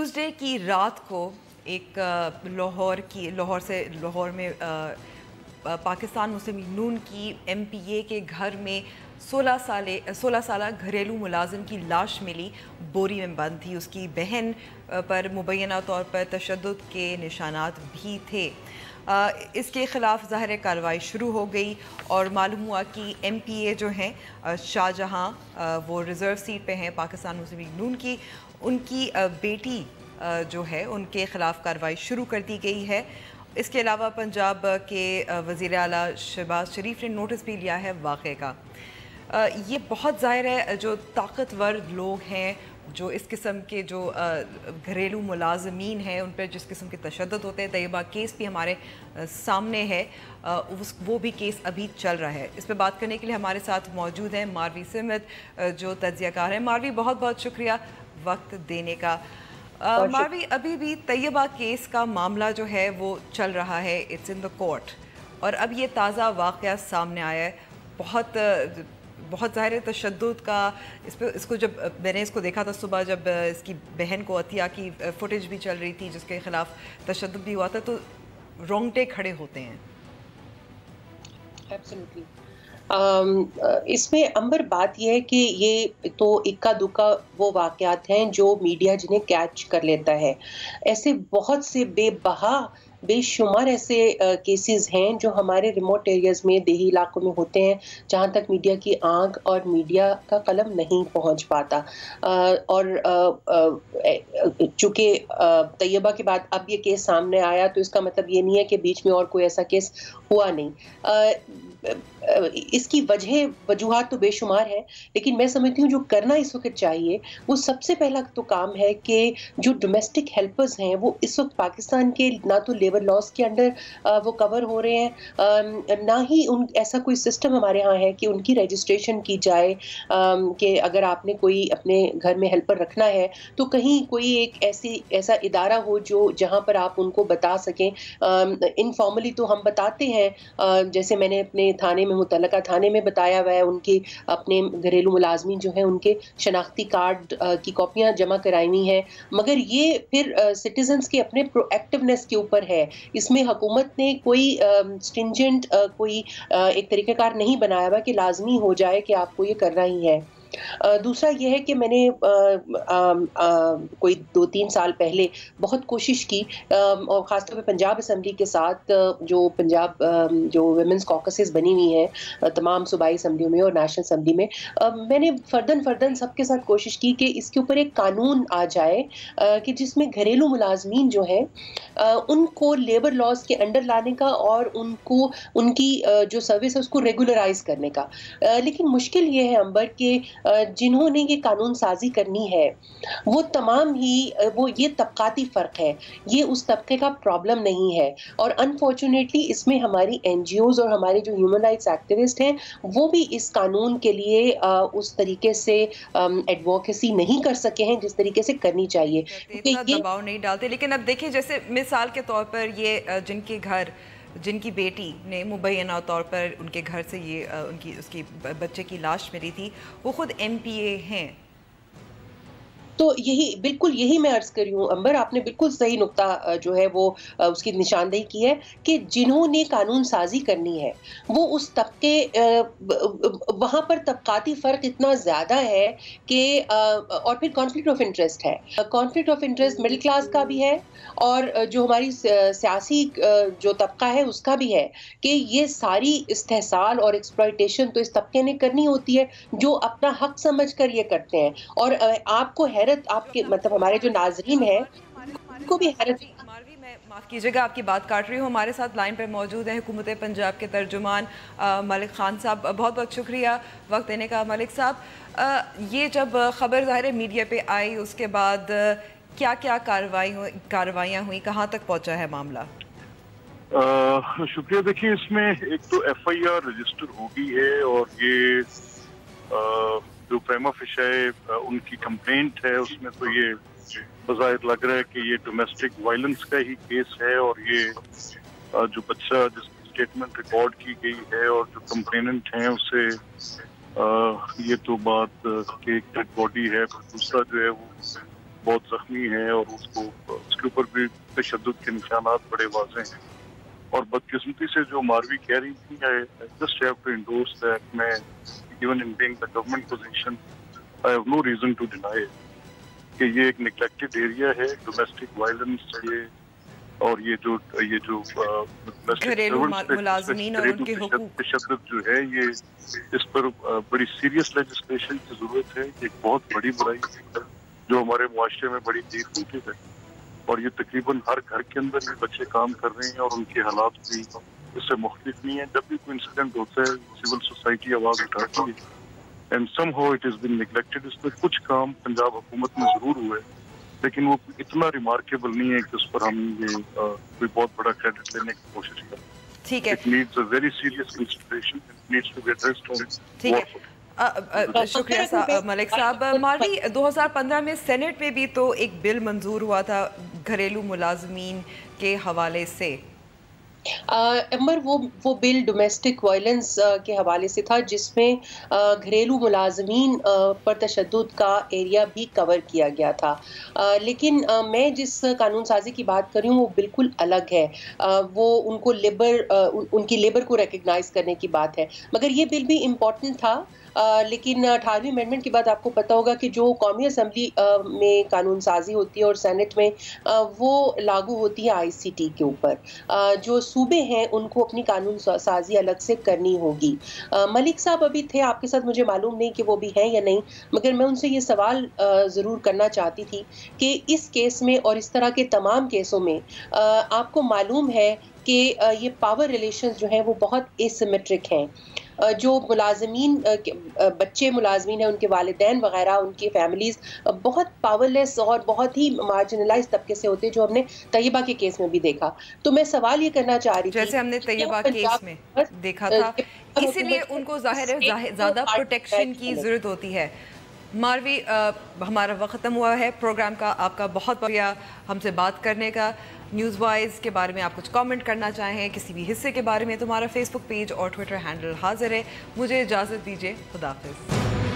Tuesday کی رات کو ایک لاہور میں پاکستان مسلم نون کی ایم پی اے کے گھر میں 16 سالہ گھریلو ملازم کی لاش ملی، بوری میں بند تھی۔ اس کی بہن پر مبینہ طور پر تشدد کے نشانات بھی تھے۔ اس کے خلاف ظاہر کارروائی شروع ہو گئی اور معلوم ہوا کہ ایم پی اے جو ہیں شاہ جہاں، وہ ریزرو سیٹ پہ ہیں پاکستان مسلم نون کی، ان کی بیٹی جو ہے ان کے خلاف کارروائی شروع کر دی گئی ہے۔ اس کے علاوہ پنجاب کے وزیر اعلیٰ شہباز شریف نے نوٹس بھی لیا ہے واقعے کا۔ یہ بہت ظاہر ہے جو طاقتور لوگ ہیں، جو اس قسم کے جو گھریلو ملازمین ہیں ان پر جس قسم کے تشدد ہوتے ہیں، طیبہ کیس بھی ہمارے سامنے ہے، وہ بھی کیس ابھی چل رہا ہے۔ اس پہ بات کرنے کے لیے ہمارے ساتھ موجود ہیں ماروی سمت جو تجزیہ کار ہیں۔ ماروی، بہت بہت شکریہ وقت دینے کا۔ ماروی، ابھی بھی طیبہ کیس کا معاملہ جو ہے وہ چل رہا ہے، اٹس ان دا کورٹ، اور اب یہ تازہ واقعہ سامنے آیا ہے۔ بہت ظاہر تشدد کا اس کو جب میں نے اس کو دیکھا تھا صبح، جب اس کی بہن کو عطیہ کی فوٹیج بھی چل رہی تھی جس کے خلاف تشدد بھی ہوا تھا، تو رونگٹے کھڑے ہوتے ہیں۔ ایبسلیٹلی۔ اس میں امبر بات یہ ہے کہ یہ تو اکا دکا وہ واقعات ہیں جو میڈیا جنہیں کیچ کر لیتا ہے۔ ایسے بہت سے بے شمار ایسے کیسز ہیں جو ہمارے ریموٹ ایریاز میں، دیہی علاقوں میں ہوتے ہیں، جہاں تک میڈیا کی آنکھ اور میڈیا کا قلم نہیں پہنچ پاتا۔ اور چونکہ طیبہ کے بعد اب یہ کیس سامنے آیا تو اس کا مطلب یہ نہیں ہے کہ بیچ میں اور کوئی ایسا کیس ہوا نہیں۔ اس کی وجوہات تو بے شمار ہے، لیکن میں سمجھتی ہوں جو کرنا اس وقت چاہیے وہ سب سے پہلا تو کام ہے کہ جو ڈومیسٹک ہیلپرز ہیں وہ اس وقت پاکستان کے نہ تو لیبر لاز کے انڈر وہ کور ہو رہے ہیں، نہ ہی ایسا کوئی سسٹم ہمارے ہاں ہے کہ ان کی رجسٹریشن کی جائے، کہ اگر آپ نے کوئی اپنے گھر میں ہیلپر رکھنا ہے تو کہیں کوئی ایک ایسا ادارہ ہو جہاں پر آپ ان کو بتا سکیں۔ انفارملی تو ہم بتاتے ہیں، جیسے میں نے اپنے تھانے میں، متعلقہ تھانے میں بتایا ہوا ہے، ان کی اپنے گھریلو ملازمین جو ہیں ان کے شناختی کارڈ کی کاپیاں جمع کرائی ہوئی ہیں، مگر یہ پھر سٹیزنز کے اپنے پرو ایکٹیونیس کے اوپر ہے۔ اس میں حکومت نے کوئی سٹرنجنٹ کوئی ایک طریقہ کار نہیں بنایا ہوا کہ لازمی ہو جائے کہ آپ کو یہ کرنا ہی ہے۔ دوسرا یہ ہے کہ میں نے کوئی 2-3 سال پہلے بہت کوشش کی، اور خاص طور پہ پنجاب اسمبلی کے ساتھ جو پنجاب جو ویمنز کاکسز بنی ہوئی ہیں تمام صوبائی اسمبلیوں میں اور نیشنل اسمبلی میں نے فردن سب کے ساتھ کوشش کی کہ اس کے اوپر ایک قانون آ جائے کہ جس میں گھریلو ملازمین جو ہیں ان کو لیبر لاز کے انڈر لانے کا اور ان کو ان کی جو سروس ہے اس کو ریگولرائز کرنے کا۔ لیکن مشکل یہ ہے امبر کہ جنہوں نے یہ قانون سازی کرنی ہے وہ تمام ہی یہ طبقاتی فرق ہے، یہ اس طبقے کا پرابلم نہیں ہے، اور انفارچونیٹلی اس میں ہماری این جی اوز اور ہمارے جو ہیومن رائٹس ایکٹیوسٹ ہیں وہ بھی اس قانون کے لیے اس طریقے سے ایڈووکیسی نہیں کر سکے ہیں جس طریقے سے کرنی چاہیے، اتنا دباؤ نہیں ڈالتے۔ لیکن اب دیکھیں، جیسے مثال کے طور پر یہ جن کی بیٹی نے مبینہ طور پر ان کے گھر سے اس کی بچے کی لاش ملی تھی، وہ خود ایم پی اے ہیں۔ تو بالکل یہی میں عرض کر رہی ہوں امبر، آپ نے بالکل صحیح نقطہ جو ہے وہ اس کی نشاندہی کی ہے کہ جنہوں نے قانون سازی کرنی ہے وہ اس طبقے، وہاں پر طبقاتی فرق اتنا زیادہ ہے کہ اور پھر کانفلکٹ آف انٹرسٹ ہے، conflict of interest middle class کا بھی ہے اور جو ہماری سیاسی جو طبقہ ہے اس کا بھی ہے، کہ یہ ساری استحصال اور ایکسپلائٹیشن تو اس طبقے نے کرنی ہوتی ہے جو اپنا حق سمجھ کر یہ کرتے ہیں۔ اور آپ کو حیرت، آپ کے مطلب ہمارے جو ناظرین ہیں ان کو بھی حیرت۔ ماروی، میں معاف کیجیے گا آپ کی بات کاٹ رہی ہوں، ہمارے ساتھ لائن پہ موجود ہیں حکومت پنجاب کے ترجمان ملک خان صاحب۔ بہت بہت شکریہ وقت دینے کا ملک صاحب۔ یہ جب خبر ظاہر میڈیا پہ آئی اس کے بعد کیا کیا کارروائیاں ہوئیں، کہاں تک پہنچا ہے معاملہ؟ شکریہ۔ دیکھیں، اس میں ایک تو ایف آئی آر رجسٹر ہو گئی ہے، اور یہ جو پریما فیشائے ان کی کمپلینٹ ہے اس میں تو یہ بظاہر لگ رہا ہے کہ یہ ڈومیسٹک وائلنس کا ہی کیس ہے، اور یہ جو بچہ جس کی اسٹیٹمنٹ ریکارڈ کی گئی ہے اور جو کمپلیننٹ ہیں اسے یہ تو بات کہ ایک ڈیڈ باڈی ہے، دوسرا جو ہے وہ بہت زخمی ہے اور اس کے اوپر بھی تشدد کے نشانات بڑے واضح ہیں. اور بدقسمتی سے جو ماروی کہہ رہی تھی, I just have to endorse that. میں even in being the government position, I have no reason to deny it کہ یہ ایک نیگلیکٹڈ ایریا ہے. ڈومیسٹک وائلنس اور یہ جو گھریلو ملازمین اور ان کے حقوق تشدد جو ہے, یہ اس پر بڑی سیریس لیجسلیشن کی ضرورت ہے. ایک بہت بڑی برائی جو ہمارے معاشرے میں بڑی دیر ہوتی ہے, اور یہ تقریباً ہر گھر کے اندر یہ بچے کام کر رہے ہیں اور ان کے حالات بھی اس سے مختلف نہیں ہیں. جب بھی کوئی انسیڈنٹ ہوتا ہے سول سوسائٹی آواز اٹھاتی ہے, and some how it is been neglected. اس میں کچھ کام پنجاب حکومت میں ضرور ہوئے, لیکن وہ اتنا ریمارکیبل نہیں ہے کہ اس پر ہم یہ کوئی بہت بڑا کریڈٹ لینے کی کوشش کریں. ٹھیک ہے, it needs a very serious consideration, it needs to be addressed on. ٹھیک ہے, شکریہ ملک صاحب. ماروی, 2015 میں سینٹ میں بھی تو ایک بل منظور ہوا تھا گھریلو ملازمین کے حوالے سے. عمر, وہ بل ڈومیسٹک وائلنس کے حوالے سے تھا, جس میں گھریلو ملازمین پر تشدد کا ایریا بھی کور کیا گیا تھا. لیکن میں جس قانون سازی کی بات کر رہی ہوں وہ بالکل الگ ہے. وہ ان کی لیبر کو ریکگنائز کرنے کی بات ہے. مگر یہ بل بھی امپورٹنٹ تھا, لیکن 18ویں امینڈمنٹ کے بعد آپ کو پتا ہوگا کہ جو قومی اسمبلی میں قانون سازی ہوتی ہے اور سینٹ میں وہ لاگو ہوتی ہے ICT کے اوپر. جو صوبے ہیں ان کو اپنی قانون سازی الگ سے کرنی ہوگی. ملک صاحب ابھی تھے آپ کے ساتھ, مجھے معلوم نہیں کہ وہ بھی ہیں یا نہیں, مگر میں ان سے یہ سوال ضرور کرنا چاہتی تھی کہ اس کیس میں اور اس طرح کے تمام کیسوں میں آپ کو معلوم ہے کہ یہ پاور ریلیشنز جو ہیں وہ بہت اسیمیٹرک ہیں. جو ملازمین, بچے ملازمین ہیں, ان کے والدین وغیرہ, ان کی فیملیز بہت پاورلیس اور بہت ہی مارجنلائز طبقے سے ہوتے ہیں, جو ہم نے طیبہ کے کیس میں بھی دیکھا. تو میں سوال یہ کرنا چاہ رہی تھی, جیسے ہم نے طیبہ کیس میں دیکھا تھا, اسی لیے ان کو ظاہر ہے زیادہ پروٹیکشن کی ضرورت ہوتی ہے. ماروی, ہمارا وقت ختم ہوا ہے پروگرام کا. آپ کا بہت شکریہ ہم سے بات کرنے کا. نیوز وائز کے بارے میں آپ کچھ کامنٹ کرنا چاہیں, کسی بھی حصے کے بارے میں, تمہارا فیس بک پیج اور ٹویٹر ہینڈل حاضر ہے. مجھے اجازت دیجیے, خدا حافظ.